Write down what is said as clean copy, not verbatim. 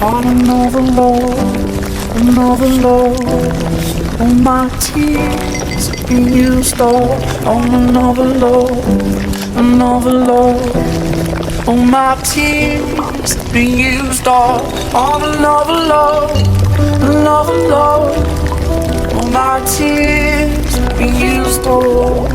on another love, another love. All my tears have been used all on another love, another love. All my tears have been used all on another love, another love. All my tears have been used all.